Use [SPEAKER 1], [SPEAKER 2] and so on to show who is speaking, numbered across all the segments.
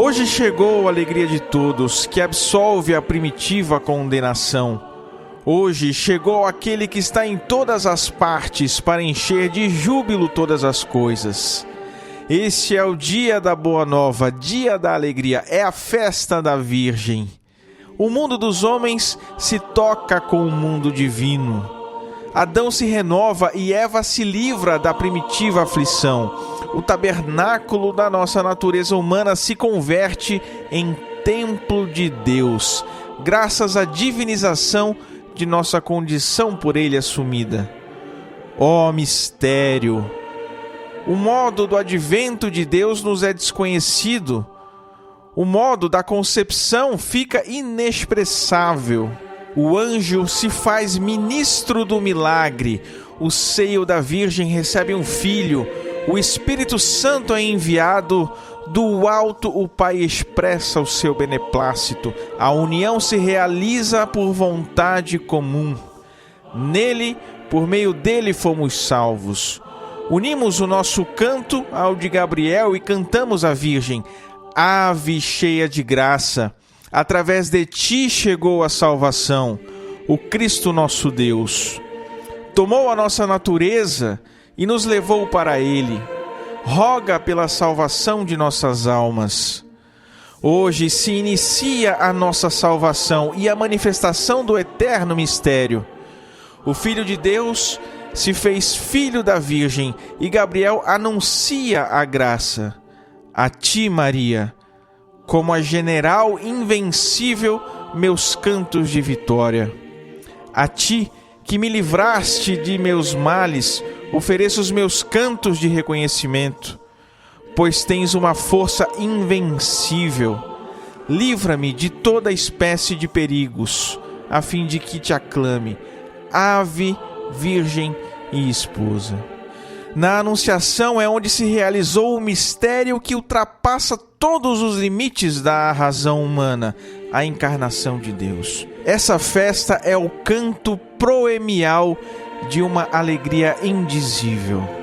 [SPEAKER 1] Hoje chegou a alegria de todos, que absolve a primitiva condenação. Hoje chegou aquele que está em todas as partes para encher de júbilo todas as coisas. Este é o dia da boa nova, dia da alegria, é a festa da Virgem. O mundo dos homens se toca com o mundo divino. Adão se renova e Eva se livra da primitiva aflição. O tabernáculo da nossa natureza humana se converte em templo de Deus, graças à divinização de nossa condição por Ele assumida. Ó mistério! O modo do advento de Deus nos é desconhecido. O modo da concepção fica inexpressável. O anjo se faz ministro do milagre. O seio da Virgem recebe um filho. O Espírito Santo é enviado. Do alto o Pai expressa o seu beneplácito. A união se realiza por vontade comum. Nele, por meio dele, fomos salvos. Unimos o nosso canto ao de Gabriel e cantamos à Virgem. Ave cheia de graça, através de ti chegou a salvação, o Cristo nosso Deus. Tomou a nossa natureza e nos levou para Ele. Roga pela salvação de nossas almas. Hoje se inicia a nossa salvação e a manifestação do eterno mistério. O Filho de Deus se fez filho da Virgem e Gabriel anuncia a graça. A ti, Maria, como a general invencível, meus cantos de vitória. A ti, que me livraste de meus males, ofereço os meus cantos de reconhecimento, pois tens uma força invencível. Livra-me de toda espécie de perigos, a fim de que te aclame, Ave, Virgem e Esposa. Na Anunciação é onde se realizou o mistério que ultrapassa todos os limites da razão humana, a encarnação de Deus. Essa festa é o canto proemial de uma alegria indizível.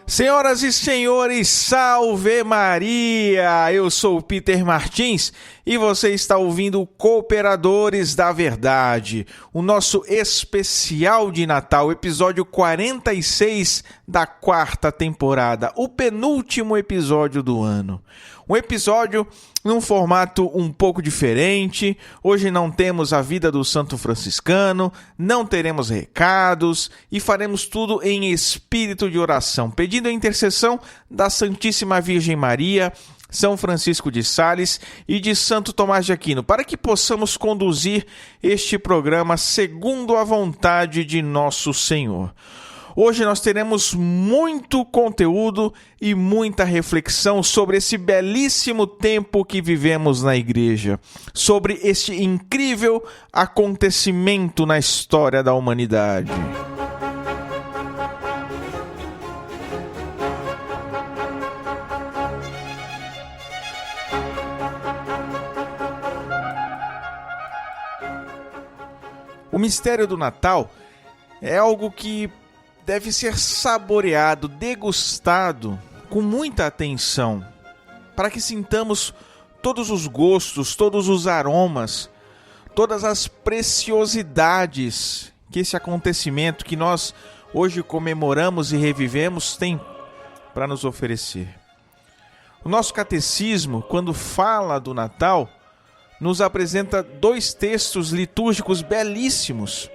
[SPEAKER 1] Senhoras e senhores, salve Maria! Eu sou o Peter Martins e você está ouvindo Cooperadores da Verdade, o nosso especial de Natal, episódio 46 da 4ª temporada, o penúltimo episódio do ano. Um episódio num formato um pouco diferente. Hoje não temos a vida do Santo Franciscano, não teremos recados e faremos tudo em espírito de oração, pedindo a intercessão da Santíssima Virgem Maria, São Francisco de Sales e de Santo Tomás de Aquino, para que possamos conduzir este programa segundo a vontade de nosso Senhor. Hoje nós teremos muito conteúdo e muita reflexão sobre esse belíssimo tempo que vivemos na igreja, sobre este incrível acontecimento na história da humanidade. O mistério do Natal é algo que deve ser saboreado, degustado com muita atenção, para que sintamos todos os gostos, todos os aromas, todas as preciosidades que esse acontecimento que nós hoje comemoramos e revivemos tem para nos oferecer. O nosso catecismo, quando fala do Natal, nos apresenta 2 textos litúrgicos belíssimos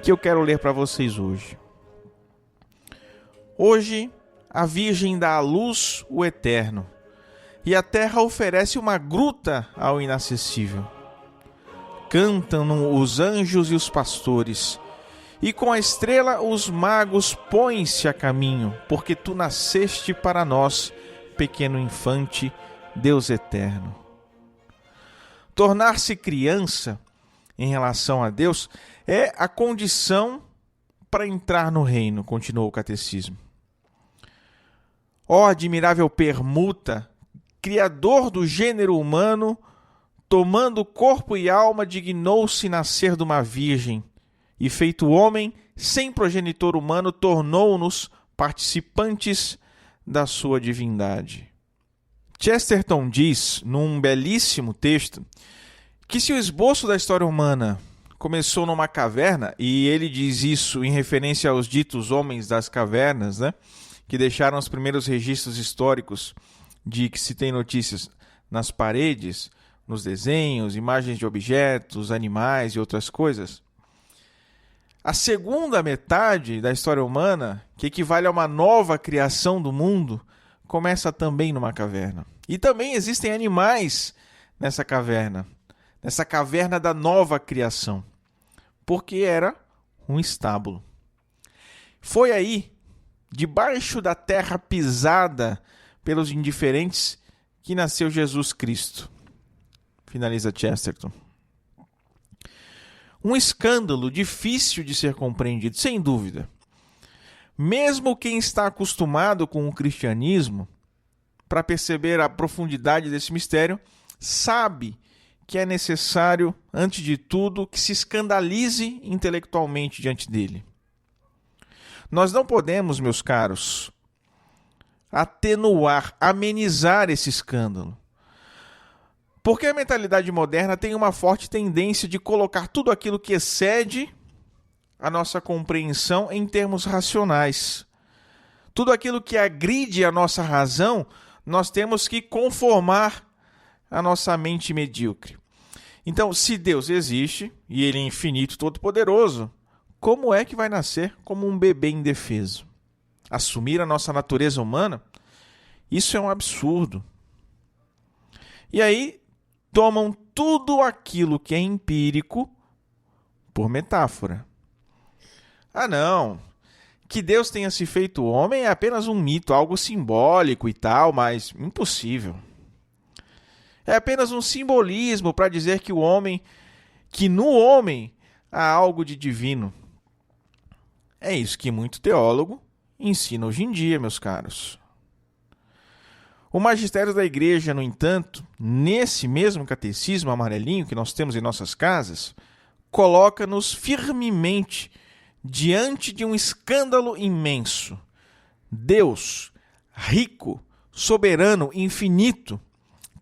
[SPEAKER 1] que eu quero ler para vocês hoje. Hoje, a Virgem dá à luz o Eterno, e a terra oferece uma gruta ao inacessível. Cantam os anjos e os pastores, e com a estrela os magos põem-se a caminho, porque tu nasceste para nós, pequeno infante, Deus eterno. Tornar-se criança, em relação a Deus, é a condição para entrar no reino, continuou o catecismo. Ó admirável permuta, Criador do gênero humano, tomando corpo e alma, dignou-se nascer de uma virgem, e feito homem, sem progenitor humano, tornou-nos participantes da sua divindade. Chesterton diz, num belíssimo texto, que se o esboço da história humana começou numa caverna, e ele diz isso em referência aos ditos homens das cavernas, né, que deixaram os primeiros registros históricos de que se tem notícias nas paredes, nos desenhos, imagens de objetos, animais e outras coisas. A segunda metade da história humana, que equivale a uma nova criação do mundo, começa também numa caverna. E também existem animais nessa caverna da nova criação, porque era um estábulo. Foi aí, debaixo da terra pisada pelos indiferentes, que nasceu Jesus Cristo. Finaliza Chesterton. Um escândalo difícil de ser compreendido, sem dúvida. Mesmo quem está acostumado com o cristianismo, para perceber a profundidade desse mistério, sabe que é necessário, antes de tudo, que se escandalize intelectualmente diante dele. Nós não podemos, meus caros, atenuar, amenizar esse escândalo. Porque a mentalidade moderna tem uma forte tendência de colocar tudo aquilo que excede a nossa compreensão em termos racionais. Tudo aquilo que agride a nossa razão, nós temos que conformar a nossa mente medíocre. Então, se Deus existe, e Ele é infinito, todo-poderoso, como é que vai nascer como um bebê indefeso? Assumir a nossa natureza humana? Isso é um absurdo. E aí, tomam tudo aquilo que é empírico por metáfora. Ah, não, que Deus tenha se feito homem é apenas um mito, algo simbólico e tal, mas impossível. É apenas um simbolismo para dizer que no homem há algo de divino. É isso que muito teólogo ensina hoje em dia, meus caros. O magistério da igreja, no entanto, nesse mesmo catecismo amarelinho que nós temos em nossas casas, coloca-nos firmemente diante de um escândalo imenso. Deus, rico, soberano, infinito,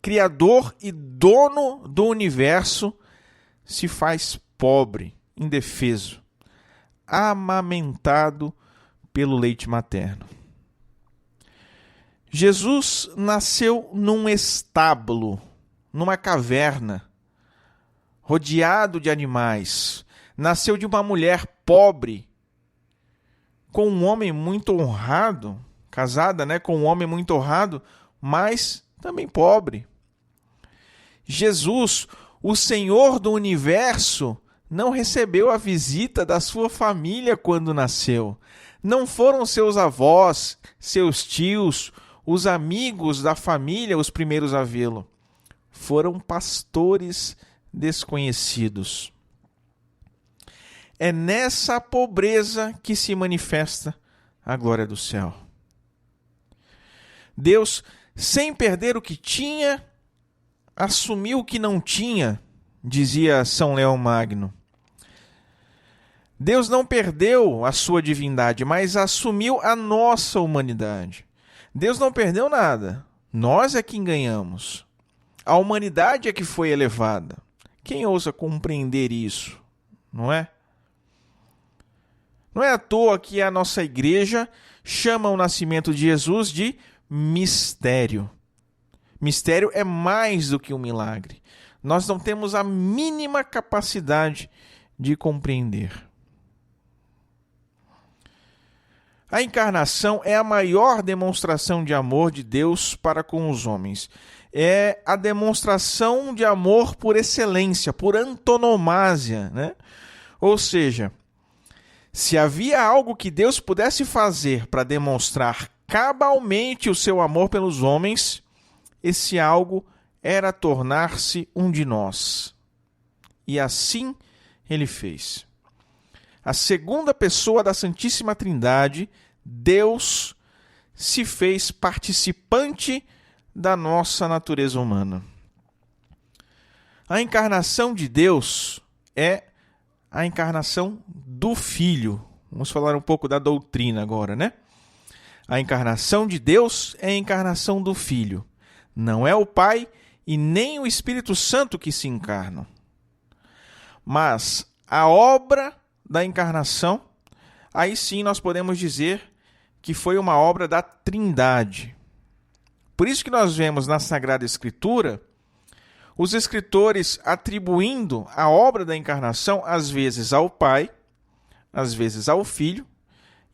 [SPEAKER 1] criador e dono do universo, se faz pobre, indefeso, amamentado pelo leite materno. Jesus nasceu num estábulo, numa caverna, rodeado de animais. Nasceu de uma mulher pobre, com um homem muito honrado, casada, com um homem muito honrado, mas também pobre. Jesus, o Senhor do universo, não recebeu a visita da sua família quando nasceu. Não foram seus avós, seus tios, os amigos da família os primeiros a vê-lo. Foram pastores desconhecidos. É nessa pobreza que se manifesta a glória do céu. Deus, sem perder o que tinha, assumiu o que não tinha, dizia São Leão Magno. Deus não perdeu a sua divindade, mas assumiu a nossa humanidade. Deus não perdeu nada, nós é quem ganhamos. A humanidade é que foi elevada. Quem ousa compreender isso, não é? Não é à toa que a nossa igreja chama o nascimento de Jesus de mistério. Mistério é mais do que um milagre. Nós não temos a mínima capacidade de compreender. A encarnação é a maior demonstração de amor de Deus para com os homens. É a demonstração de amor por excelência, por antonomasia, né? Ou seja, se havia algo que Deus pudesse fazer para demonstrar cabalmente o seu amor pelos homens, esse algo era tornar-se um de nós. E assim ele fez. A segunda pessoa da Santíssima Trindade, Deus, se fez participante da nossa natureza humana. A encarnação de Deus é a encarnação do Filho. Vamos falar um pouco da doutrina agora, né? A encarnação de Deus é a encarnação do Filho. Não é o Pai e nem o Espírito Santo que se encarnam. Mas a obra da encarnação, aí sim nós podemos dizer que foi uma obra da Trindade. Por isso que nós vemos na Sagrada Escritura os escritores atribuindo a obra da encarnação às vezes ao Pai, às vezes ao Filho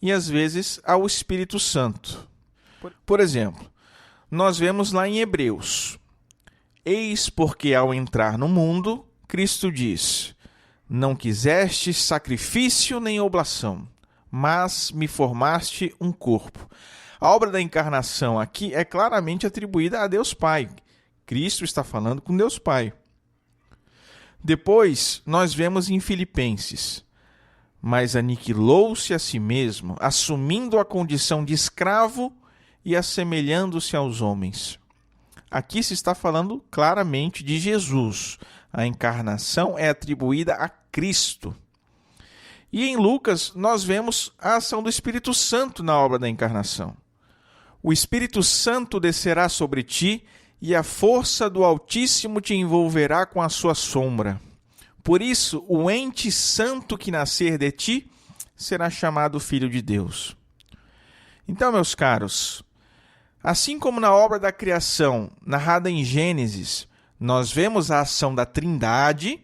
[SPEAKER 1] e às vezes ao Espírito Santo. Por exemplo, nós vemos lá em Hebreus: eis porque ao entrar no mundo, Cristo diz: não quiseste sacrifício nem oblação, mas me formaste um corpo. A obra da encarnação aqui é claramente atribuída a Deus Pai. Cristo está falando com Deus Pai. Depois, nós vemos em Filipenses: mas aniquilou-se a si mesmo, assumindo a condição de escravo e assemelhando-se aos homens. Aqui se está falando claramente de Jesus. A encarnação é atribuída a Cristo. E em Lucas, nós vemos a ação do Espírito Santo na obra da encarnação. O Espírito Santo descerá sobre ti e a força do Altíssimo te envolverá com a sua sombra. Por isso, o ente santo que nascer de ti será chamado Filho de Deus. Então, meus caros, assim como na obra da criação, narrada em Gênesis, nós vemos a ação da Trindade.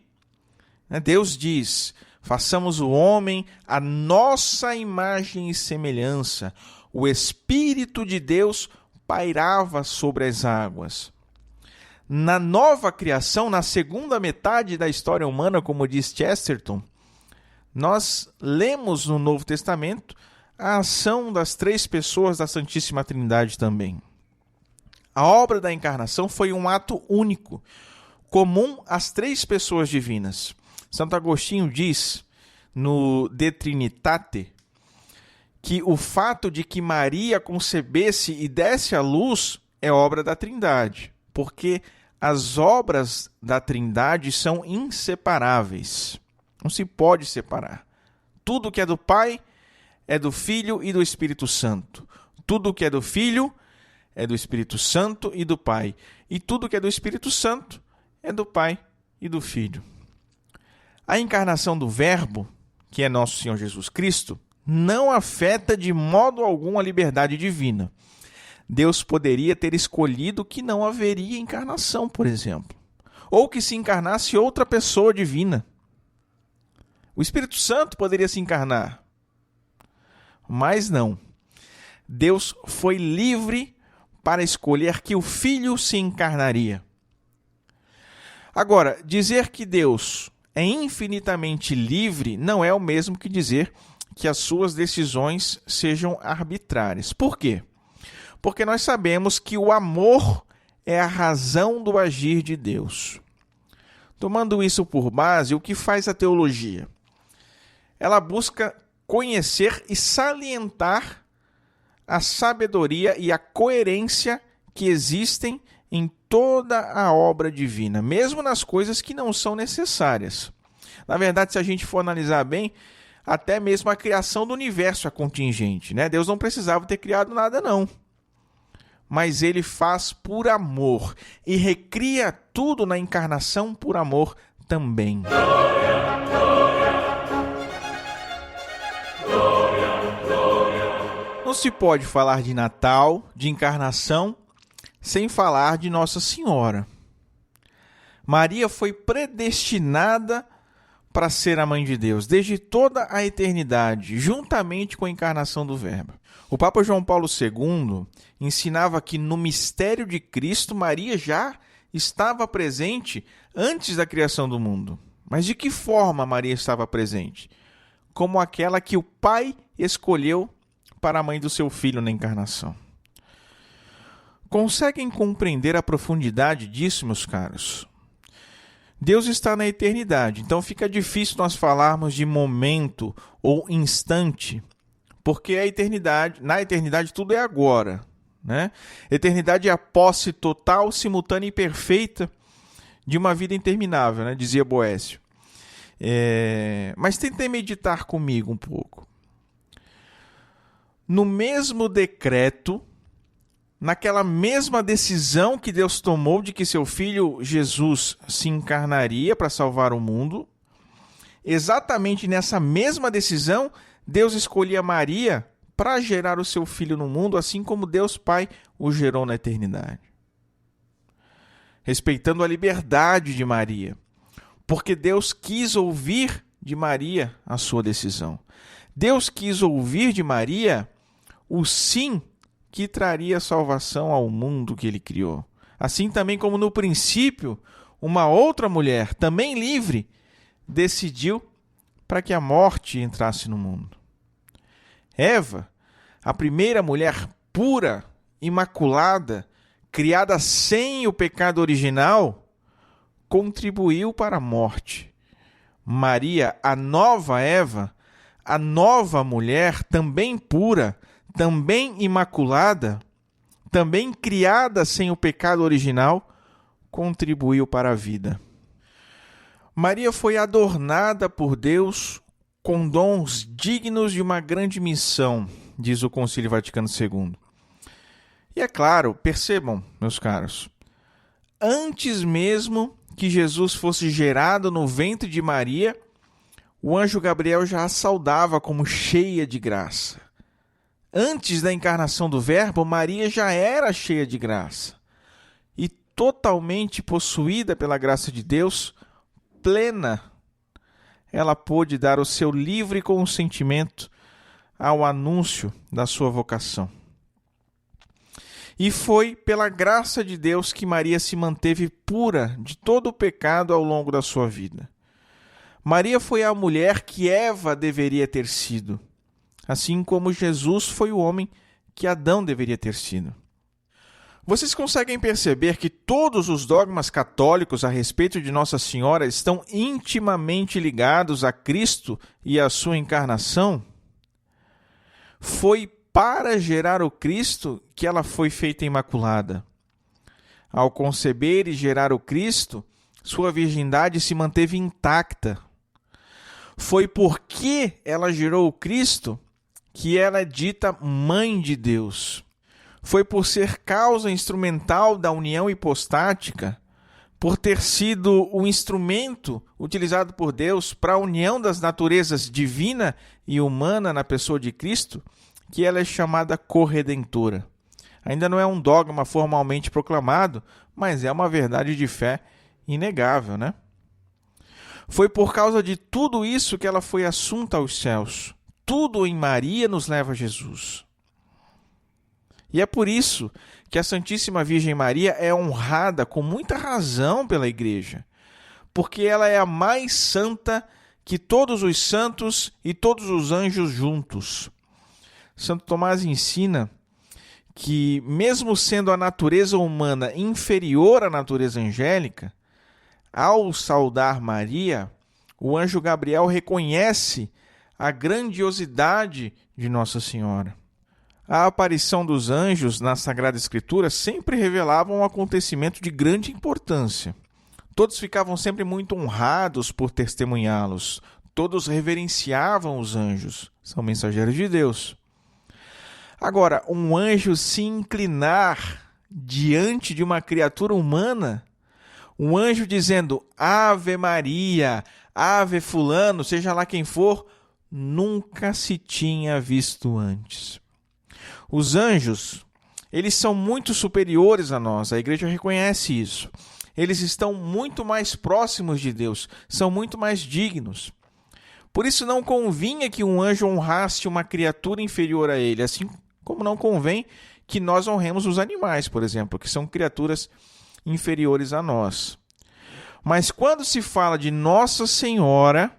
[SPEAKER 1] Deus diz: façamos o homem à nossa imagem e semelhança. O Espírito de Deus pairava sobre as águas. Na nova criação, na segunda metade da história humana, como diz Chesterton, nós lemos no Novo Testamento a ação das três pessoas da Santíssima Trindade também. A obra da encarnação foi um ato único, comum às três pessoas divinas. Santo Agostinho diz, no De Trinitate, que o fato de que Maria concebesse e desse à luz é obra da Trindade, porque as obras da Trindade são inseparáveis. Não se pode separar. Tudo que é do Pai é do Filho e do Espírito Santo. Tudo que é do Filho é do Espírito Santo e do Pai. E tudo que é do Espírito Santo é do Pai e do Filho. A encarnação do Verbo, que é nosso Senhor Jesus Cristo, não afeta de modo algum a liberdade divina. Deus poderia ter escolhido que não haveria encarnação, por exemplo, ou que se encarnasse outra pessoa divina. O Espírito Santo poderia se encarnar, mas não. Deus foi livre para escolher que o Filho se encarnaria. Agora, dizer que Deus é infinitamente livre não é o mesmo que dizer que as suas decisões sejam arbitrárias. Por quê? Porque nós sabemos que o amor é a razão do agir de Deus. Tomando isso por base, o que faz a teologia? Ela busca conhecer e salientar a sabedoria e a coerência que existem em toda a obra divina, mesmo nas coisas que não são necessárias. Na verdade, se a gente for analisar bem, até mesmo a criação do universo é contingente, né? Deus não precisava ter criado nada, não. Mas ele faz por amor e recria tudo na encarnação por amor também. Glória, glória, glória, glória. Não se pode falar de Natal, de encarnação, sem falar de Nossa Senhora. Maria foi predestinada para ser a mãe de Deus, desde toda a eternidade, juntamente com a encarnação do Verbo. O Papa João Paulo II ensinava que no mistério de Cristo, Maria já estava presente antes da criação do mundo. Mas de que forma Maria estava presente? Como aquela que o Pai escolheu para a mãe do seu Filho na encarnação. Conseguem compreender a profundidade disso, meus caros? Deus está na eternidade, então fica difícil nós falarmos de momento ou instante, porque na eternidade tudo é agora, né? Eternidade é a posse total, simultânea e perfeita de uma vida interminável, né? Dizia Boécio. Mas tentem meditar comigo um pouco. No mesmo decreto, naquela mesma decisão que Deus tomou de que seu Filho Jesus se encarnaria para salvar o mundo, exatamente nessa mesma decisão, Deus escolhia Maria para gerar o seu Filho no mundo, assim como Deus Pai o gerou na eternidade. Respeitando a liberdade de Maria, porque Deus quis ouvir de Maria a sua decisão. Deus quis ouvir de Maria o sim que traria salvação ao mundo que ele criou. Assim também como no princípio, uma outra mulher, também livre, decidiu para que a morte entrasse no mundo. Eva, a primeira mulher pura, imaculada, criada sem o pecado original, contribuiu para a morte. Maria, a nova Eva, a nova mulher, também pura, também imaculada, também criada sem o pecado original, contribuiu para a vida. Maria foi adornada por Deus com dons dignos de uma grande missão, diz o Concílio Vaticano II. E é claro, percebam, meus caros, antes mesmo que Jesus fosse gerado no ventre de Maria, o anjo Gabriel já a saudava como cheia de graça. Antes da encarnação do Verbo, Maria já era cheia de graça. E totalmente possuída pela graça de Deus, plena, ela pôde dar o seu livre consentimento ao anúncio da sua vocação. E foi pela graça de Deus que Maria se manteve pura de todo o pecado ao longo da sua vida. Maria foi a mulher que Eva deveria ter sido, assim como Jesus foi o homem que Adão deveria ter sido. Vocês conseguem perceber que todos os dogmas católicos a respeito de Nossa Senhora estão intimamente ligados a Cristo e à sua encarnação? Foi para gerar o Cristo que ela foi feita imaculada. Ao conceber e gerar o Cristo, sua virgindade se manteve intacta. Foi porque ela gerou o Cristo que ela é dita Mãe de Deus. Foi por ser causa instrumental da união hipostática, por ter sido o instrumento utilizado por Deus para a união das naturezas divina e humana na pessoa de Cristo, que ela é chamada corredentora. Ainda não é um dogma formalmente proclamado, mas é uma verdade de fé inegável, né? Foi por causa de tudo isso que ela foi assunta aos céus. Tudo em Maria nos leva a Jesus. E é por isso que a Santíssima Virgem Maria é honrada com muita razão pela Igreja, porque ela é a mais santa que todos os santos e todos os anjos juntos. Santo Tomás ensina que, mesmo sendo a natureza humana inferior à natureza angélica, ao saudar Maria, o anjo Gabriel reconhece a grandiosidade de Nossa Senhora. A aparição dos anjos na Sagrada Escritura sempre revelava um acontecimento de grande importância. Todos ficavam sempre muito honrados por testemunhá-los. Todos reverenciavam os anjos. São mensageiros de Deus. Agora, um anjo se inclinar diante de uma criatura humana, um anjo dizendo Ave Maria, Ave fulano, seja lá quem for, nunca se tinha visto antes. Os anjos, eles são muito superiores a nós, a Igreja reconhece isso. Eles estão muito mais próximos de Deus, são muito mais dignos. Por isso não convinha que um anjo honrasse uma criatura inferior a ele, assim como não convém que nós honremos os animais, por exemplo, que são criaturas inferiores a nós. Mas quando se fala de Nossa Senhora,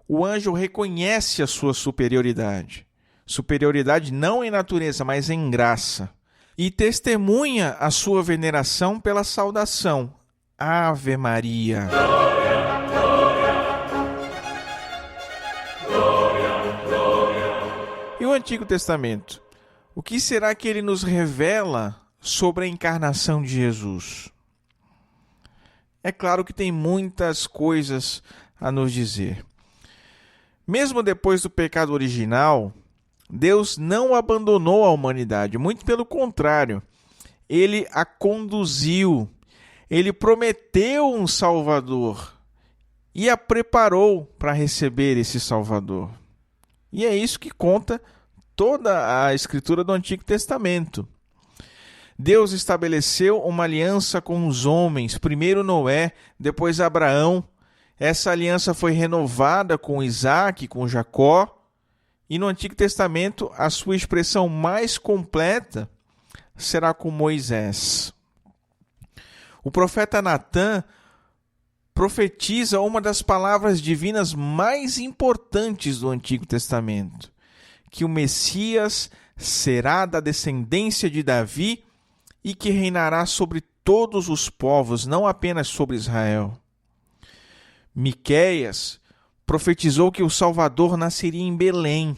[SPEAKER 1] o anjo reconhece a sua superioridade. Superioridade não em natureza, mas em graça. E testemunha a sua veneração pela saudação. Ave Maria. Antigo Testamento, o que será que ele nos revela sobre a encarnação de Jesus? É claro que tem muitas coisas a nos dizer. Mesmo depois do pecado original, Deus não abandonou a humanidade, muito pelo contrário, ele a conduziu, ele prometeu um Salvador e a preparou para receber esse Salvador. E é isso que conta toda a escritura do Antigo Testamento. Deus estabeleceu uma aliança com os homens, primeiro Noé, depois Abraão. Essa aliança foi renovada com Isaac, com Jacó. E no Antigo Testamento, a sua expressão mais completa será com Moisés. O profeta Natã profetiza uma das palavras divinas mais importantes do Antigo Testamento, que o Messias será da descendência de Davi e que reinará sobre todos os povos, não apenas sobre Israel. Miqueias profetizou que o Salvador nasceria em Belém.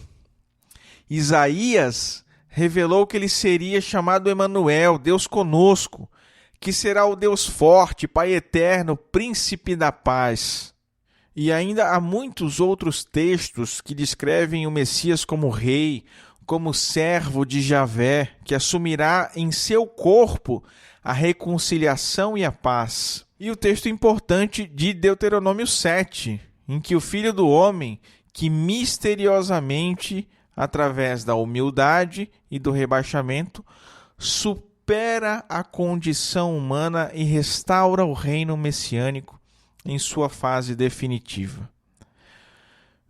[SPEAKER 1] Isaías revelou que ele seria chamado Emanuel, Deus conosco, que será o Deus forte, Pai eterno, Príncipe da paz. E ainda há muitos outros textos que descrevem o Messias como rei, como servo de Javé, que assumirá em seu corpo a reconciliação e a paz. E o texto importante de Deuteronômio 7, em que o Filho do Homem, que misteriosamente, através da humildade e do rebaixamento, supera a condição humana e restaura o reino messiânico em sua fase definitiva.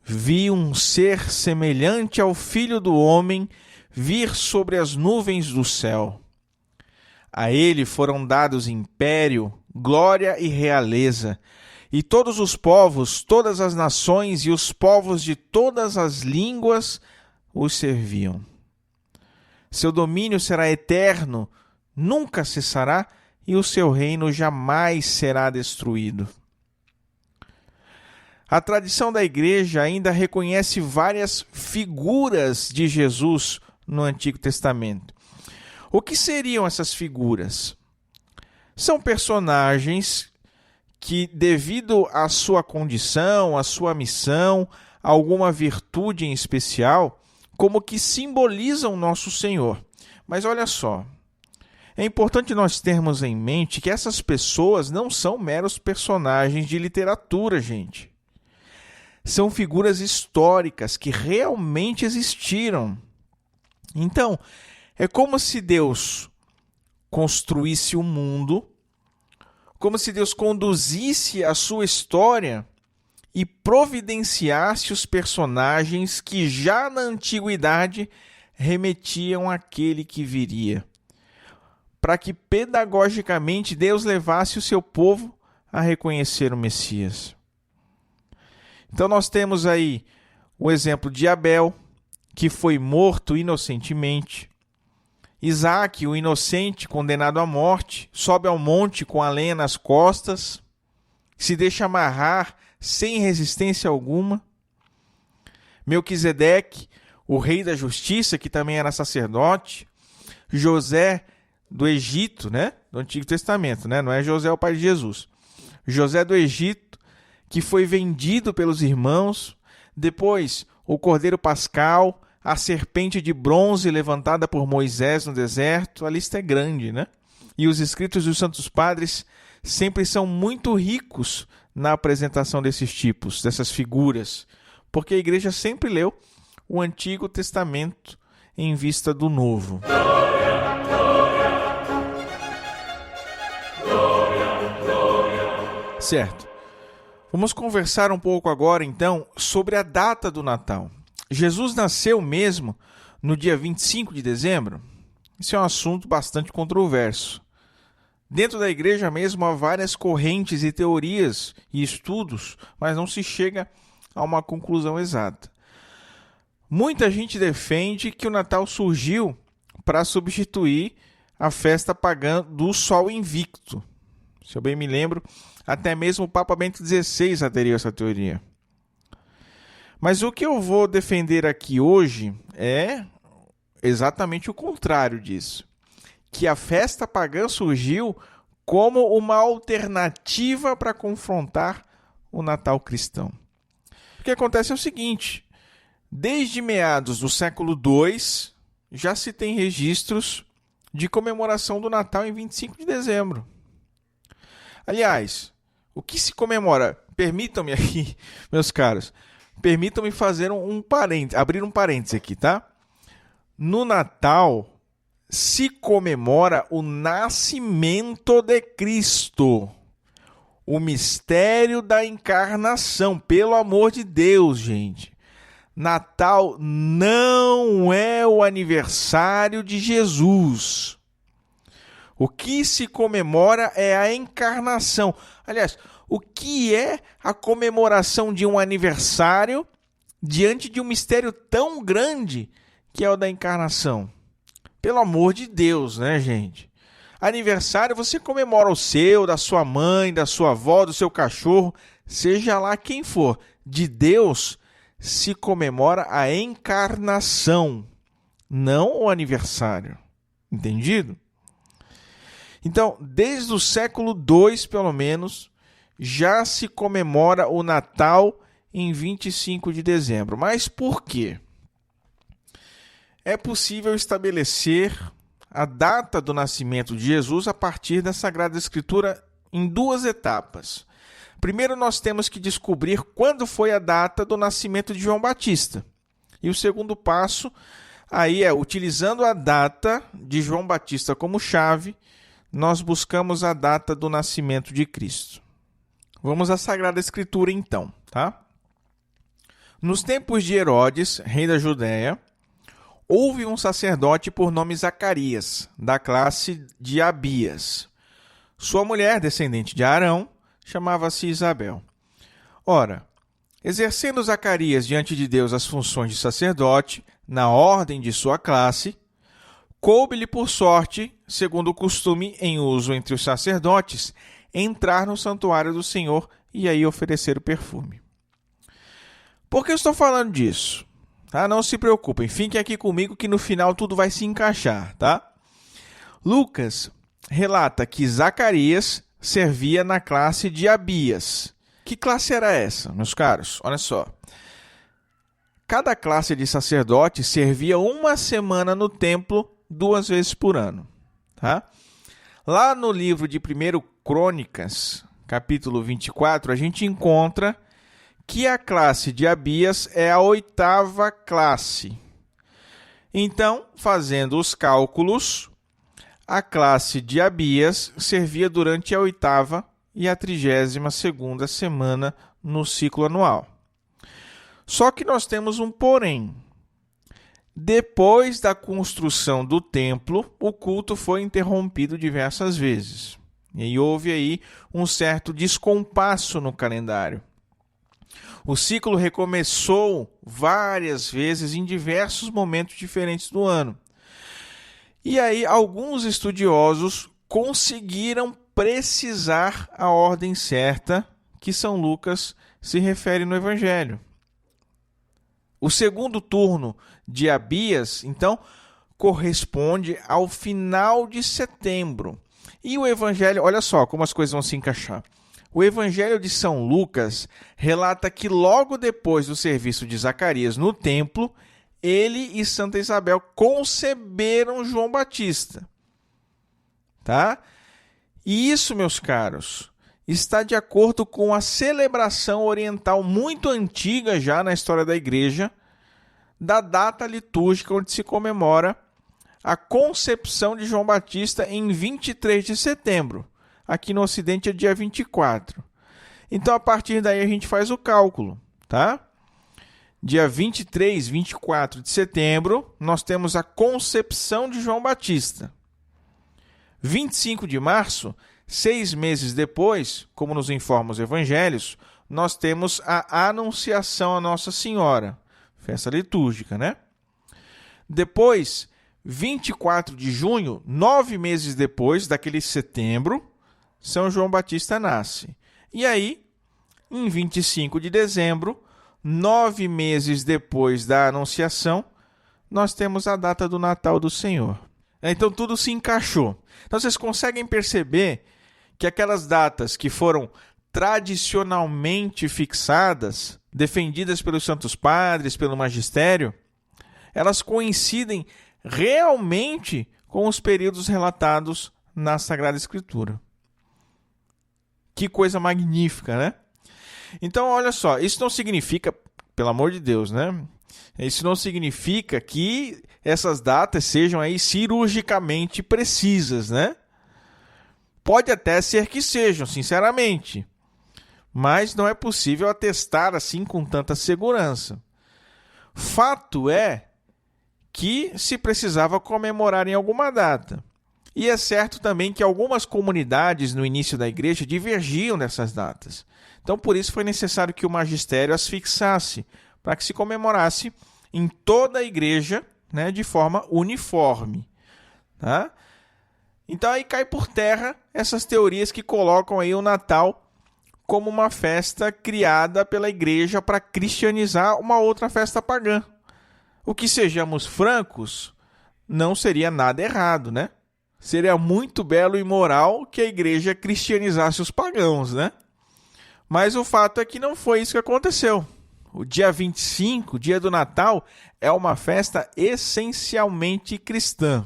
[SPEAKER 1] Vi um ser semelhante ao Filho do Homem vir sobre as nuvens do céu. A ele foram dados império, glória e realeza, e todos os povos, todas as nações e os povos de todas as línguas os serviam. Seu domínio será eterno, nunca cessará, e o seu reino jamais será destruído. A tradição da igreja ainda reconhece várias figuras de Jesus no Antigo Testamento. O que seriam essas figuras? São personagens que, devido à sua condição, à sua missão, a alguma virtude em especial, como que simbolizam nosso Senhor. Mas olha só, é importante nós termos em mente que essas pessoas não são meros personagens de literatura, gente. São figuras históricas que realmente existiram. Então, é como se Deus construísse o mundo, como se Deus conduzisse a sua história e providenciasse os personagens que já na antiguidade remetiam àquele que viria, para que pedagogicamente Deus levasse o seu povo a reconhecer o Messias. Então nós temos aí o exemplo de Abel, que foi morto inocentemente. Isaac, o inocente, condenado à morte, sobe ao monte com a lenha nas costas, se deixa amarrar sem resistência alguma. Melquisedeque, o rei da justiça, que também era sacerdote. José do Egito, do Antigo Testamento, não é José o pai de Jesus. José do Egito, que foi vendido pelos irmãos. Depois, o cordeiro pascal, a serpente de bronze levantada por Moisés no deserto. A lista é grande, E os escritos dos Santos Padres sempre são muito ricos na apresentação desses tipos, dessas figuras, porque a igreja sempre leu o Antigo Testamento em vista do Novo. Certo. Vamos conversar um pouco agora, então, sobre a data do Natal. Jesus nasceu mesmo no dia 25 de dezembro? Isso é um assunto bastante controverso. Dentro da igreja mesmo há várias correntes e teorias e estudos, mas não se chega a uma conclusão exata. Muita gente defende que o Natal surgiu para substituir a festa pagã do Sol Invicto. Se eu bem me lembro, até mesmo o Papa Bento XVI aderiu a essa teoria. Mas o que eu vou defender aqui hoje é exatamente o contrário disso. Que a festa pagã surgiu como uma alternativa para confrontar o Natal cristão. O que acontece é o seguinte: desde meados do século II, já se tem registros de comemoração do Natal em 25 de dezembro. Aliás, o que se comemora? Permitam-me aqui, meus caros, permitam-me fazer abrir um parênteses aqui, tá? No Natal se comemora o nascimento de Cristo, o mistério da encarnação, pelo amor de Deus, gente. Natal não é o aniversário de Jesus. O que se comemora é a encarnação. Aliás, o que é a comemoração de um aniversário diante de um mistério tão grande que é o da encarnação? Pelo amor de Deus, né, gente? Aniversário você comemora o seu, da sua mãe, da sua avó, do seu cachorro, seja lá quem for. De Deus se comemora a encarnação, não o aniversário. Entendido? Então, desde o século II, pelo menos, já se comemora o Natal em 25 de dezembro. Mas por quê? É possível estabelecer a data do nascimento de Jesus a partir da Sagrada Escritura em duas etapas. Primeiro, nós temos que descobrir quando foi a data do nascimento de João Batista. E o segundo passo aí é, utilizando a data de João Batista como chave, nós buscamos a data do nascimento de Cristo. Vamos à Sagrada Escritura então, tá? Nos tempos de Herodes, rei da Judéia, houve um sacerdote por nome Zacarias, da classe de Abias. Sua mulher, descendente de Arão, chamava-se Isabel. Ora, exercendo Zacarias diante de Deus as funções de sacerdote, na ordem de sua classe, coube-lhe por sorte, segundo o costume em uso entre os sacerdotes, entrar no santuário do Senhor e aí oferecer o perfume. Por que eu estou falando disso? Tá? Não se preocupem, fiquem aqui comigo que no final tudo vai se encaixar, tá? Lucas relata que Zacarias servia na classe de Abias. Que classe era essa, meus caros? Olha só. Cada classe de sacerdote servia uma semana no templo 2 vezes por ano. Tá? Lá no livro de 1 Crônicas, capítulo 24, a gente encontra que a classe de Abias é a 8ª classe. Então, fazendo os cálculos, a classe de Abias servia durante a 8ª e a 32ª semana no ciclo anual. Só que nós temos um porém. Depois da construção do templo, o culto foi interrompido diversas vezes. E houve aí um certo descompasso no calendário. O ciclo recomeçou várias vezes em diversos momentos diferentes do ano. E aí alguns estudiosos conseguiram precisar a ordem certa que São Lucas se refere no Evangelho. O segundo turno de Abias, então, corresponde ao final de setembro. E o Evangelho, olha só como as coisas vão se encaixar. O Evangelho de São Lucas relata que logo depois do serviço de Zacarias no templo, ele e Santa Isabel conceberam João Batista. Tá? E isso, meus caros, está de acordo com a celebração oriental muito antiga já na história da Igreja, da data litúrgica onde se comemora a concepção de João Batista em 23 de setembro. Aqui no Ocidente é dia 24. Então, a partir daí, a gente faz o cálculo, tá? Dia 23, 24 de setembro, nós temos a concepção de João Batista. 25 de março, 6 meses depois, como nos informam os evangelhos, nós temos a Anunciação a Nossa Senhora, festa litúrgica, né? Depois, 24 de junho, 9 meses depois daquele setembro, São João Batista nasce. E aí, em 25 de dezembro, 9 meses depois da Anunciação, nós temos a data do Natal do Senhor. Então tudo se encaixou. Então vocês conseguem perceber que aquelas datas que foram tradicionalmente fixadas, defendidas pelos santos padres, pelo magistério, elas coincidem realmente com os períodos relatados na Sagrada Escritura. Que coisa magnífica, né? Então, olha só, isso não significa, pelo amor de Deus, né? Isso não significa que essas datas sejam aí cirurgicamente precisas, né? Pode até ser que sejam, sinceramente, mas não é possível atestar assim com tanta segurança. Fato é que se precisava comemorar em alguma data. E é certo também que algumas comunidades no início da igreja divergiam dessas datas. Então, por isso foi necessário que o magistério as fixasse, para que se comemorasse em toda a igreja, né, de forma uniforme. Tá? Então, aí cai por terra essas teorias que colocam aí o Natal como uma festa criada pela igreja para cristianizar uma outra festa pagã. O que, sejamos francos, não seria nada errado, né? Seria muito belo e moral que a igreja cristianizasse os pagãos, né? Mas o fato é que não foi isso que aconteceu. O dia 25, dia do Natal, é uma festa essencialmente cristã.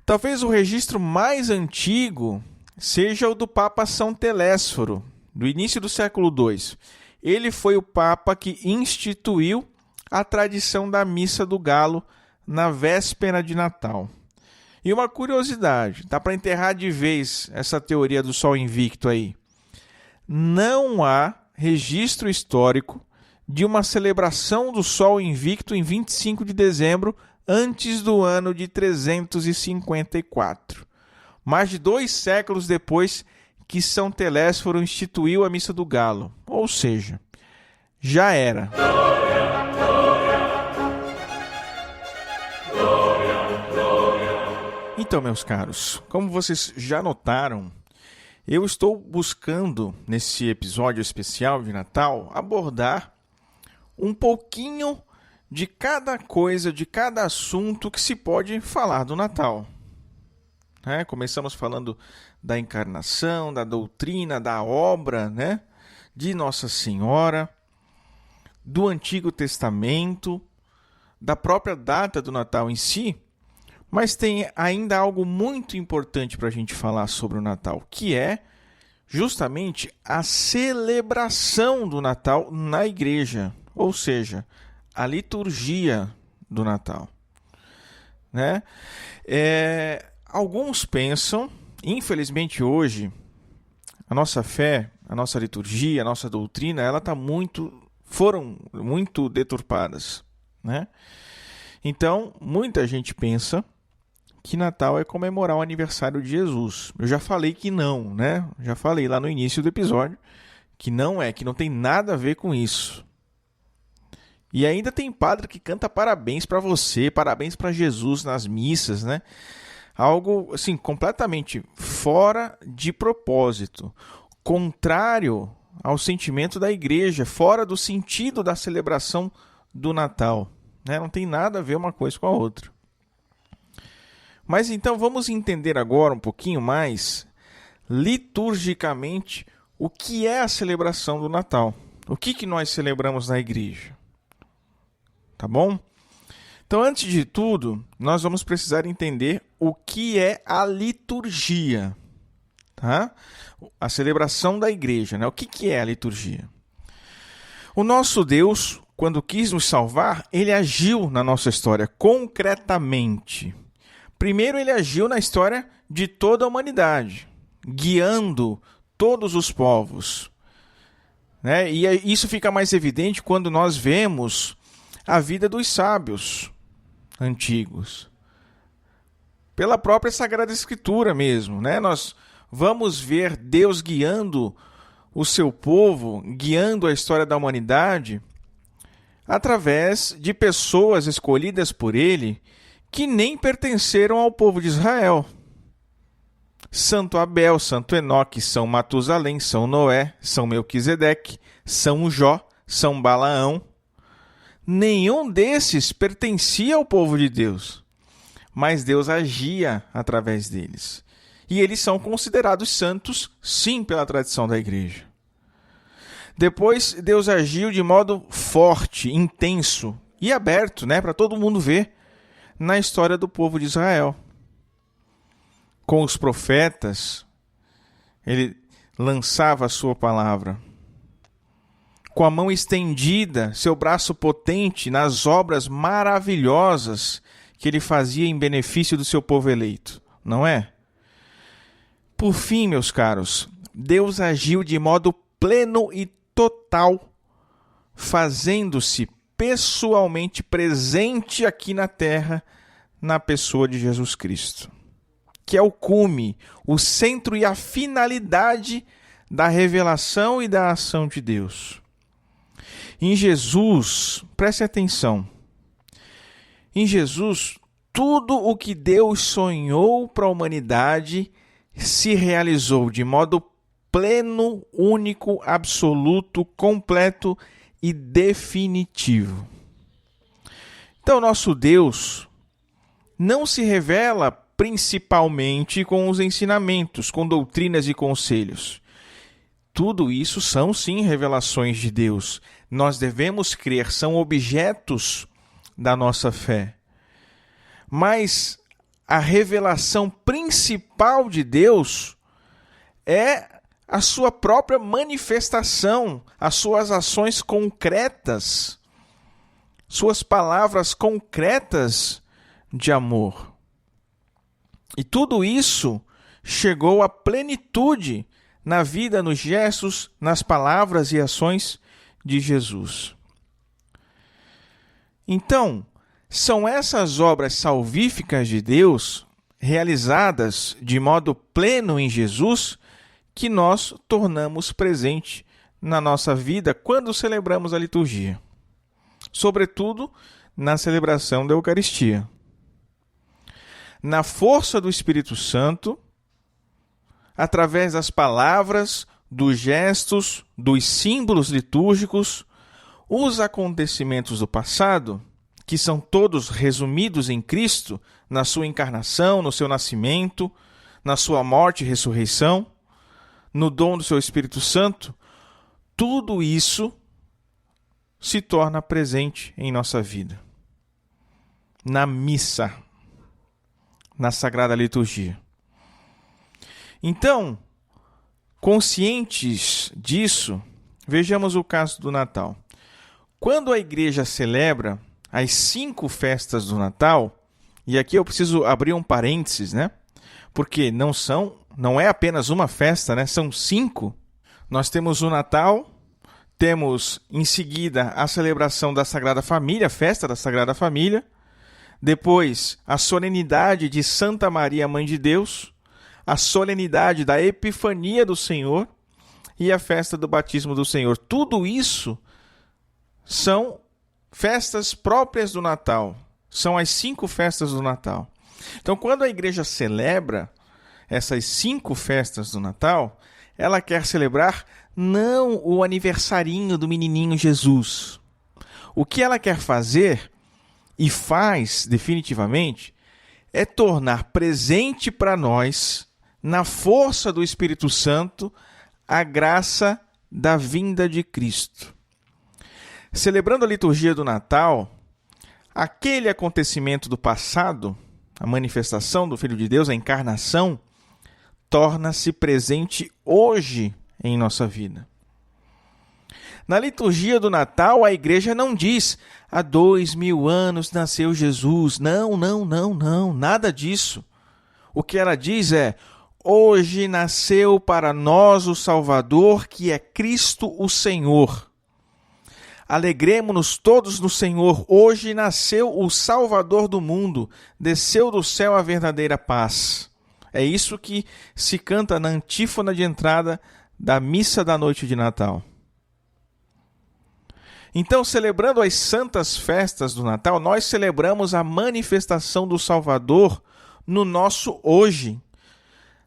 [SPEAKER 1] Talvez o registro mais antigo seja o do Papa São Telésforo, do início do século II. Ele foi o Papa que instituiu a tradição da Missa do Galo na véspera de Natal. E uma curiosidade, dá para enterrar de vez essa teoria do Sol Invicto aí. Não há registro histórico de uma celebração do Sol Invicto em 25 de dezembro antes do ano de 354. Mais de 2 séculos depois que São Telésforo instituiu a Missa do Galo. Ou seja, já era. Então, meus caros, como vocês já notaram, eu estou buscando, nesse episódio especial de Natal, abordar um pouquinho de cada coisa, de cada assunto que se pode falar do Natal. Começamos falando da encarnação, da doutrina, da obra, né, de Nossa Senhora, do Antigo Testamento, da própria data do Natal em si, mas tem ainda algo muito importante para a gente falar sobre o Natal, que é justamente a celebração do Natal na igreja, ou seja, a liturgia do Natal. Né? Alguns pensam, infelizmente hoje, a nossa fé, a nossa liturgia, a nossa doutrina, foram muito deturpadas. Né? Então, muita gente pensa que Natal é comemorar o aniversário de Jesus. Eu já falei que não, né? Já falei lá no início do episódio que não tem nada a ver com isso. E ainda tem padre que canta parabéns para você, parabéns para Jesus nas missas, né? Algo assim completamente fora de propósito, contrário ao sentimento da igreja, fora do sentido da celebração do Natal, né? Não tem nada a ver uma coisa com a outra. Mas então vamos entender agora um pouquinho mais, liturgicamente, o que é a celebração do Natal. O que nós celebramos na igreja. Tá bom? Então, antes de tudo, nós vamos precisar entender o que é a liturgia. Tá? A celebração da igreja, né? O que é a liturgia? O nosso Deus, quando quis nos salvar, ele agiu na nossa história concretamente. Primeiro, ele agiu na história de toda a humanidade, guiando todos os povos. Né? E isso fica mais evidente quando nós vemos a vida dos sábios antigos. Pela própria Sagrada Escritura mesmo. Né? Nós vamos ver Deus guiando o seu povo, guiando a história da humanidade, através de pessoas escolhidas por ele, que nem pertenceram ao povo de Israel. Santo Abel, Santo Enoque, São Matusalém, São Noé, São Melquisedeque, São Jó, São Balaão, nenhum desses pertencia ao povo de Deus, mas Deus agia através deles. E eles são considerados santos, sim, pela tradição da igreja. Depois, Deus agiu de modo forte, intenso e aberto, para todo mundo ver, na história do povo de Israel. Com os profetas, ele lançava a sua palavra. Com a mão estendida, seu braço potente nas obras maravilhosas que ele fazia em benefício do seu povo eleito, não é? Por fim, meus caros, Deus agiu de modo pleno e total, fazendo-se pessoalmente presente aqui na terra, na pessoa de Jesus Cristo, que é o cume, o centro e a finalidade da revelação e da ação de Deus. Em Jesus, preste atenção, em Jesus, tudo o que Deus sonhou para a humanidade se realizou de modo pleno, único, absoluto, completo e definitivo. Então, nosso Deus não se revela principalmente com os ensinamentos, com doutrinas e conselhos. Tudo isso são, sim, revelações de Deus. Nós devemos crer, são objetos da nossa fé. Mas a revelação principal de Deus é a sua própria manifestação, as suas ações concretas, suas palavras concretas de amor. E tudo isso chegou à plenitude na vida, nos gestos, nas palavras e ações de Jesus. Então, são essas obras salvíficas de Deus, realizadas de modo pleno em Jesus, que nós tornamos presente na nossa vida quando celebramos a liturgia. Sobretudo na celebração da Eucaristia. Na força do Espírito Santo, através das palavras, dos gestos, dos símbolos litúrgicos, os acontecimentos do passado, que são todos resumidos em Cristo, na sua encarnação, no seu nascimento, na sua morte e ressurreição, no dom do seu Espírito Santo, tudo isso se torna presente em nossa vida. Na missa, na Sagrada Liturgia. Então, conscientes disso, vejamos o caso do Natal. Quando a igreja celebra as 5 festas do Natal, e aqui eu preciso abrir um parênteses, porque não é apenas uma festa, são 5. Nós temos o Natal, temos em seguida a celebração da Sagrada Família, a festa da Sagrada Família, depois a solenidade de Santa Maria, Mãe de Deus, a solenidade da Epifania do Senhor e a festa do Batismo do Senhor. Tudo isso são festas próprias do Natal. São as 5 festas do Natal. Então, quando a igreja celebra essas 5 festas do Natal, ela quer celebrar não o aniversarinho do menininho Jesus. O que ela quer fazer, e faz definitivamente, é tornar presente para nós, na força do Espírito Santo, a graça da vinda de Cristo. Celebrando a liturgia do Natal, aquele acontecimento do passado, a manifestação do Filho de Deus, a encarnação, torna-se presente hoje em nossa vida. Na liturgia do Natal, a igreja não diz: há 2000 anos nasceu Jesus. Não, nada disso. O que ela diz é: hoje nasceu para nós o Salvador, que é Cristo o Senhor. Alegremo-nos todos no Senhor. Hoje nasceu o Salvador do mundo. Desceu do céu a verdadeira paz. É isso que se canta na antífona de entrada da missa da noite de Natal. Então, celebrando as santas festas do Natal, nós celebramos a manifestação do Salvador no nosso hoje,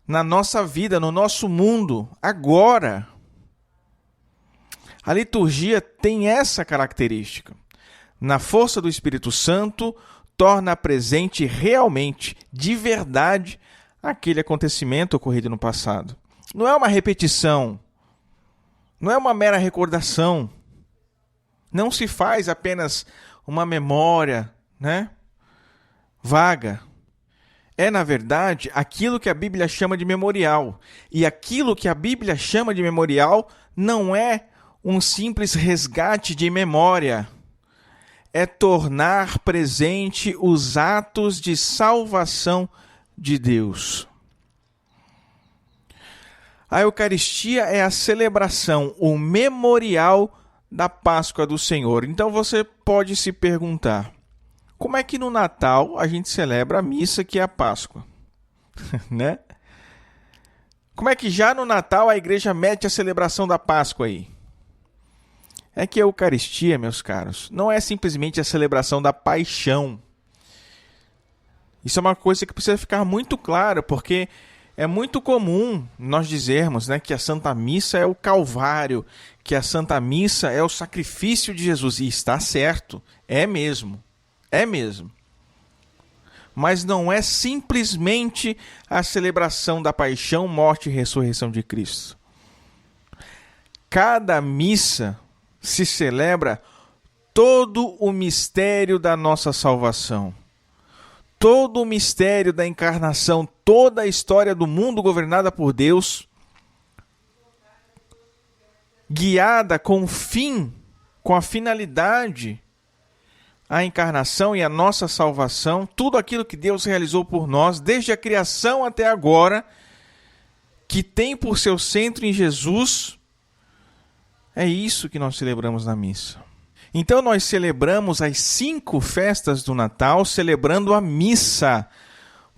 [SPEAKER 1] na nossa vida, no nosso mundo, agora. A liturgia tem essa característica. Na força do Espírito Santo, torna presente realmente, de verdade, aquele acontecimento ocorrido no passado. Não é uma repetição, não é uma mera recordação. Não se faz apenas uma memória, vaga. É, na verdade, aquilo que a Bíblia chama de memorial. E aquilo que a Bíblia chama de memorial não é um simples resgate de memória. É tornar presente os atos de salvação de Deus. A Eucaristia é a celebração, o memorial da Páscoa do Senhor. Então você pode se perguntar, como é que no Natal a gente celebra a missa que é a Páscoa? Né? Como é que já no Natal a igreja mete a celebração da Páscoa aí? É que a Eucaristia, meus caros, não é simplesmente a celebração da paixão. Isso é uma coisa que precisa ficar muito clara, porque é muito comum nós dizermos, que a Santa Missa é o Calvário, que a Santa Missa é o sacrifício de Jesus. E está certo, é mesmo. Mas não é simplesmente a celebração da paixão, morte e ressurreição de Cristo. Cada missa se celebra todo o mistério da nossa salvação. Todo o mistério da encarnação, toda a história do mundo governada por Deus, guiada com o fim, com a finalidade, a encarnação e a nossa salvação, tudo aquilo que Deus realizou por nós, desde a criação até agora, que tem por seu centro em Jesus, é isso que nós celebramos na missa. Então nós celebramos as 5 festas do Natal, celebrando a missa,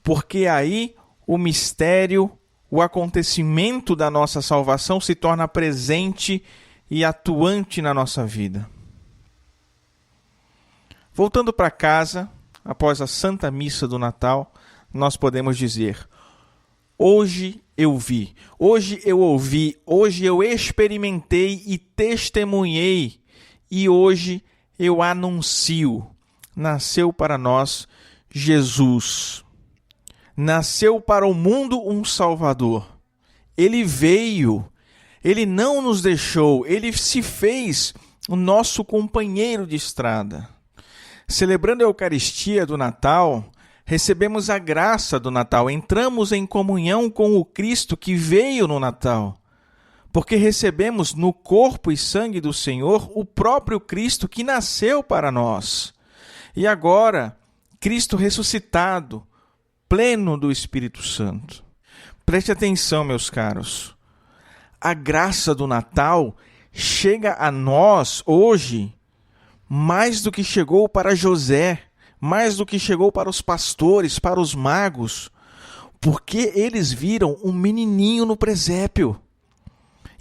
[SPEAKER 1] porque aí o mistério, o acontecimento da nossa salvação se torna presente e atuante na nossa vida. Voltando para casa, após a Santa Missa do Natal, nós podemos dizer: hoje eu vi, hoje eu ouvi, hoje eu experimentei e testemunhei, e hoje eu anuncio. Nasceu para nós Jesus. Nasceu para o mundo um Salvador. Ele veio, ele não nos deixou, ele se fez o nosso companheiro de estrada. Celebrando a Eucaristia do Natal, recebemos a graça do Natal, entramos em comunhão com o Cristo que veio no Natal, porque recebemos no corpo e sangue do Senhor o próprio Cristo que nasceu para nós. E agora, Cristo ressuscitado, pleno do Espírito Santo. Preste atenção, meus caros. A graça do Natal chega a nós hoje mais do que chegou para José, mais do que chegou para os pastores, para os magos, porque eles viram um menininho no presépio,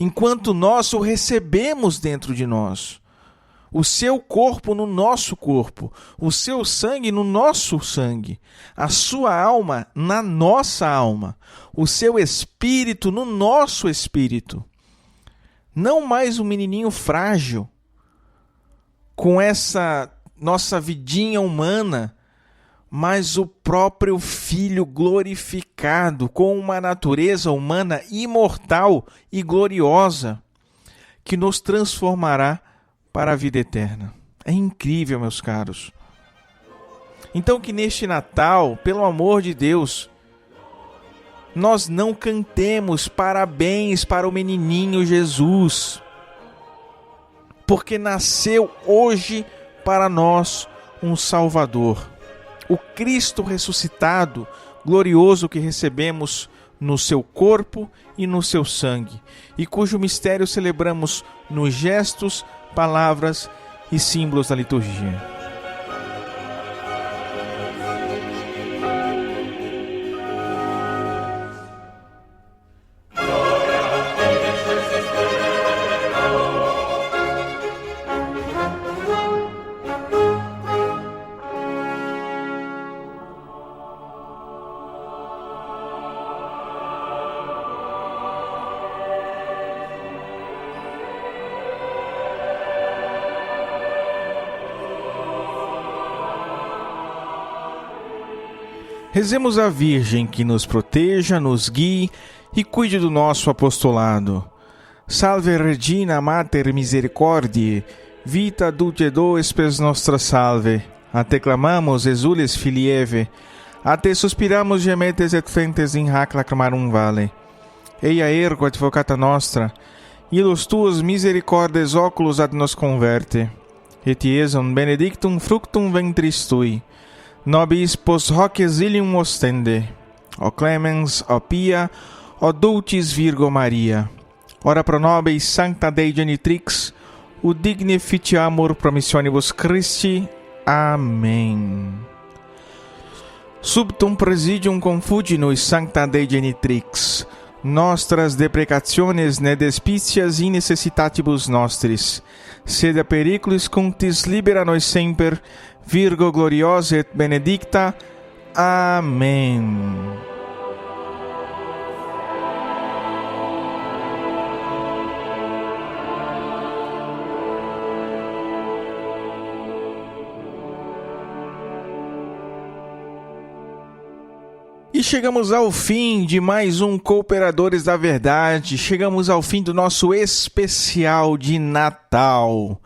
[SPEAKER 1] enquanto nós o recebemos dentro de nós. O seu corpo no nosso corpo, o seu sangue no nosso sangue, a sua alma na nossa alma, o seu espírito no nosso espírito. Não mais um menininho frágil, com essa nossa vidinha humana, mas o próprio Filho glorificado, com uma natureza humana imortal e gloriosa, que nos transformará para a vida eterna. É incrível, meus caros. Então que neste Natal, pelo amor de Deus, nós não cantemos parabéns para o menininho Jesus, porque nasceu hoje para nós um Salvador, o Cristo ressuscitado, glorioso que recebemos no seu corpo e no seu sangue, e cujo mistério celebramos nos gestos, palavras e símbolos da liturgia. Rezemos a Virgem que nos proteja, nos guie e cuide do nosso apostolado. Salve Regina Mater Misericordiae, vita dulcedo spes nostra salve. A te clamamos, exules filieve, a te suspiramos gemetes et fentes in hac lacrimarum vale. Eia ergo advocata nostra, illos tuos misericordes oculos ad nos converte, et iesum benedictum fructum ventris tui, nobis post hoc exilium ostende, o clemens, o pia, o dulcis Virgo Maria, ora pro nobis sancta Dei genitrix, o dignificiamur promissionibus Christi. Amém. Subtum presidium confuginus sancta Dei genitrix, nostras deprecationes ne despicias in necessitatibus nostris, sed a periculis cunctis libera nos semper, Virgo gloriosa et benedicta. Amém. E chegamos ao fim de mais um Cooperadores da Verdade. Chegamos ao fim do nosso especial de Natal.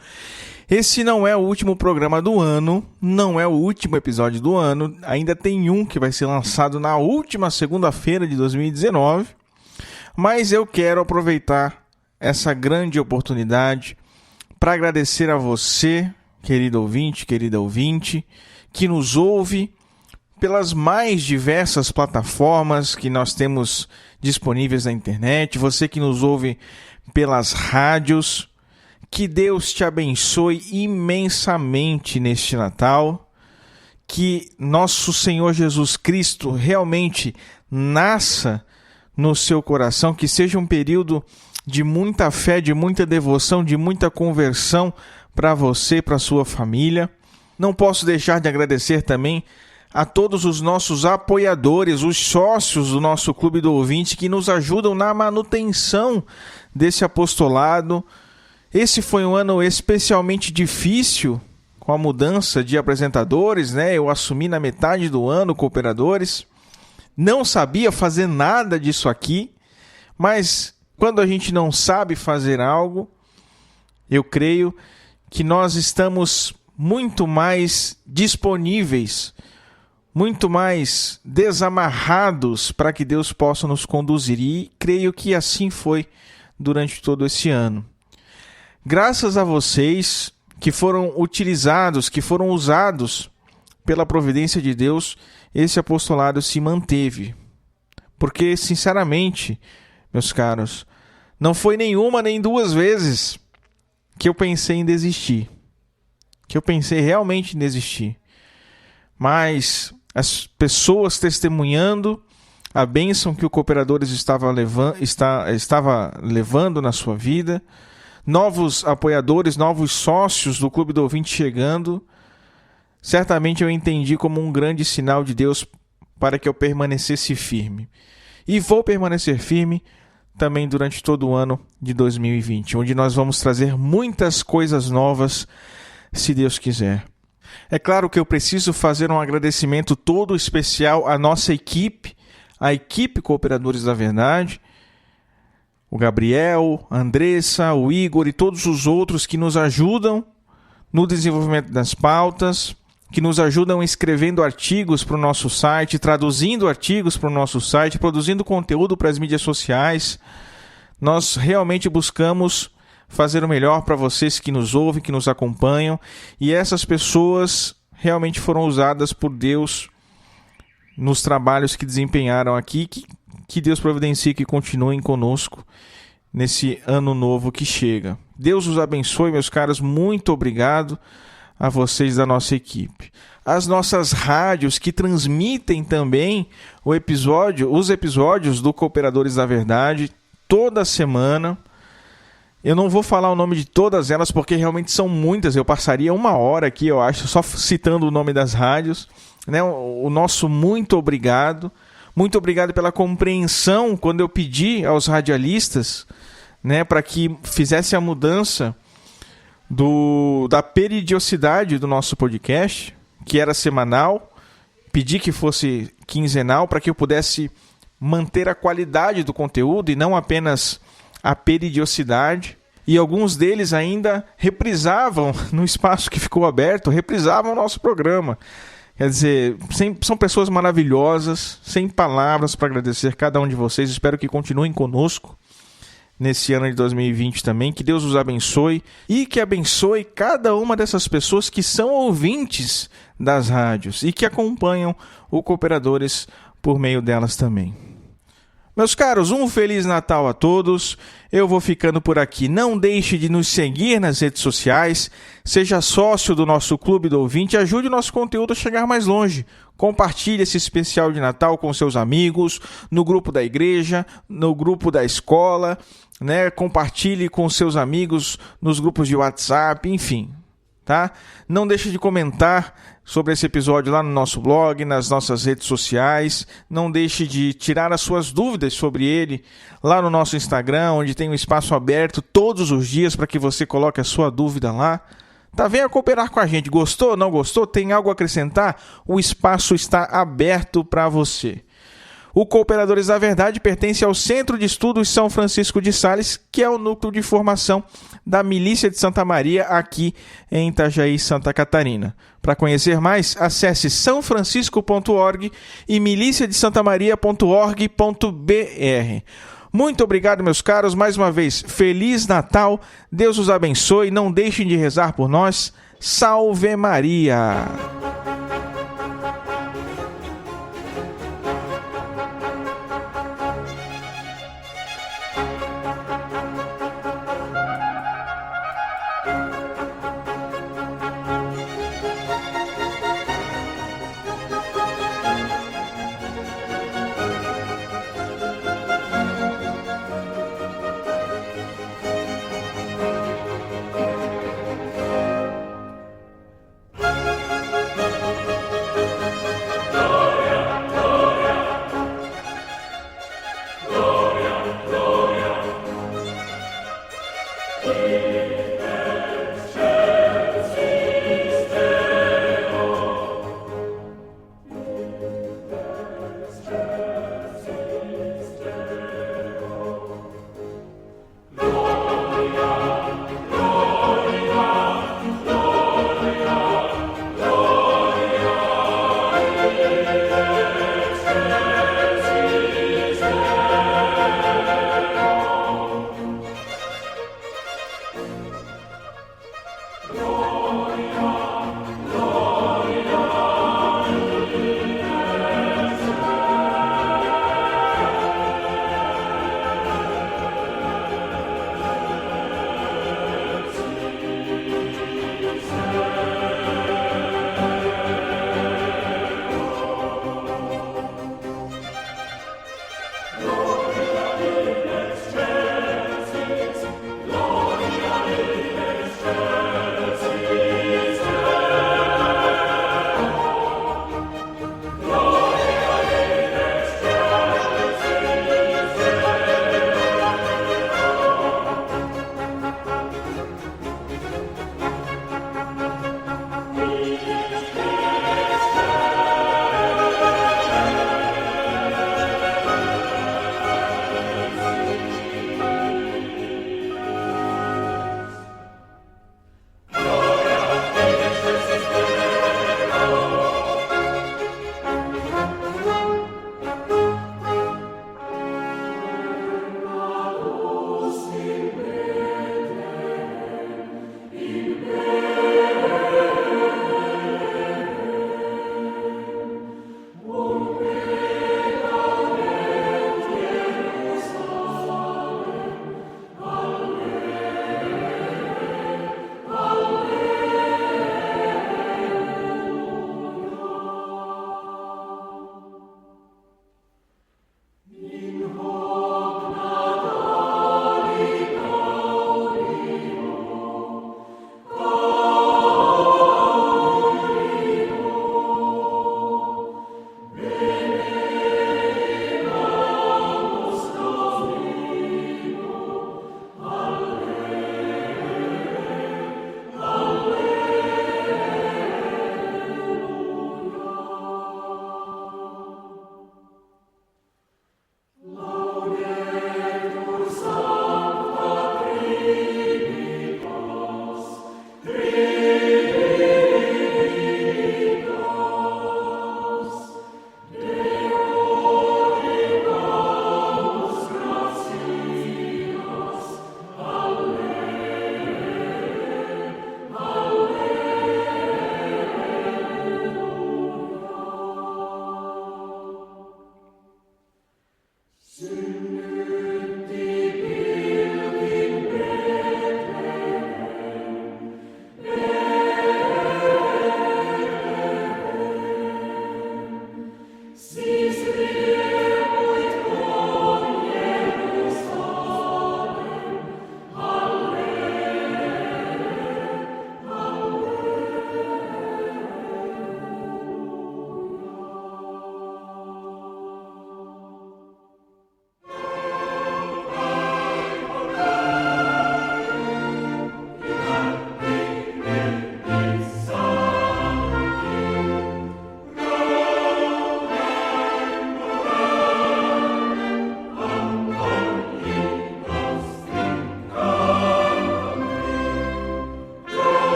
[SPEAKER 1] Esse não é o último programa do ano, não é o último episódio do ano. Ainda tem um que vai ser lançado na última segunda-feira de 2019. Mas eu quero aproveitar essa grande oportunidade para agradecer a você, querido ouvinte, querida ouvinte, que nos ouve pelas mais diversas plataformas que nós temos disponíveis na internet, você que nos ouve pelas rádios. Que Deus te abençoe imensamente neste Natal, que nosso Senhor Jesus Cristo realmente nasça no seu coração, que seja um período de muita fé, de muita devoção, de muita conversão para você, para sua família. Não posso deixar de agradecer também a todos os nossos apoiadores, os sócios do nosso Clube do Ouvinte, que nos ajudam na manutenção desse apostolado. Esse foi um ano especialmente difícil, com a mudança de apresentadores, né? Eu assumi na metade do ano Cooperadores. Não sabia fazer nada disso aqui, mas quando a gente não sabe fazer algo, eu creio que nós estamos muito mais disponíveis, muito mais desamarrados para que Deus possa nos conduzir. E creio que assim foi durante todo esse ano. Graças a vocês que foram utilizados, que foram usados pela providência de Deus, esse apostolado se manteve. Porque, sinceramente, meus caros, não foi nenhuma nem duas vezes que eu pensei em desistir. Que eu pensei realmente em desistir. Mas as pessoas testemunhando a bênção que o Cooperadores estava levando na sua vida, novos apoiadores, novos sócios do Clube do Ouvinte chegando, certamente eu entendi como um grande sinal de Deus para que eu permanecesse firme. E vou permanecer firme também durante todo o ano de 2020, onde nós vamos trazer muitas coisas novas, se Deus quiser. É claro que eu preciso fazer um agradecimento todo especial à nossa equipe, a equipe Cooperadores da Verdade, o Gabriel, a Andressa, o Igor e todos os outros que nos ajudam no desenvolvimento das pautas, que nos ajudam escrevendo artigos para o nosso site, traduzindo artigos para o nosso site, produzindo conteúdo para as mídias sociais. Nós realmente buscamos fazer o melhor para vocês que nos ouvem, que nos acompanham, e essas pessoas realmente foram usadas por Deus nos trabalhos que desempenharam aqui, que Deus providencie que continuem conosco nesse ano novo que chega. Deus os abençoe, meus caros. Muito obrigado a vocês da nossa equipe. As nossas rádios que transmitem também os episódios do Cooperadores da Verdade toda semana. Eu não vou falar o nome de todas elas porque realmente são muitas. Eu passaria 1 hora aqui, eu acho, só citando o nome das rádios, né? O nosso muito obrigado. Muito obrigado pela compreensão quando eu pedi aos radialistas, né, para que fizesse a mudança da periodicidade do nosso podcast, que era semanal. Pedi que fosse quinzenal para que eu pudesse manter a qualidade do conteúdo e não apenas a periodicidade. E alguns deles ainda reprisavam, no espaço que ficou aberto, reprisavam o nosso programa. Quer dizer, são pessoas maravilhosas, sem palavras para agradecer cada um de vocês. Espero que continuem conosco nesse ano de 2020 também. Que Deus os abençoe e que abençoe cada uma dessas pessoas que são ouvintes das rádios e que acompanham o Cooperadores por meio delas também. Meus caros, um Feliz Natal a todos. Eu vou ficando por aqui. Não deixe de nos seguir nas redes sociais. Seja sócio do nosso Clube do Ouvinte e ajude o nosso conteúdo a chegar mais longe. Compartilhe esse especial de Natal com seus amigos, no grupo da igreja, no grupo da escola, né? Compartilhe com seus amigos nos grupos de WhatsApp, enfim. Tá? Não deixe de comentar sobre esse episódio lá no nosso blog, nas nossas redes sociais. Não deixe de tirar as suas dúvidas sobre ele lá no nosso Instagram, onde tem um espaço aberto todos os dias para que você coloque a sua dúvida lá. Tá? Venha cooperar com a gente. Gostou? Não gostou? Tem algo a acrescentar? O espaço está aberto para você. O Cooperadores da Verdade pertence ao Centro de Estudos São Francisco de Sales, que é o núcleo de formação da Milícia de Santa Maria, aqui em Itajaí, Santa Catarina. Para conhecer mais, acesse sãofrancisco.org e miliciadesantamaria.org.br. Muito obrigado, meus caros. Mais uma vez, Feliz Natal. Deus os abençoe. Não deixem de rezar por nós. Salve Maria!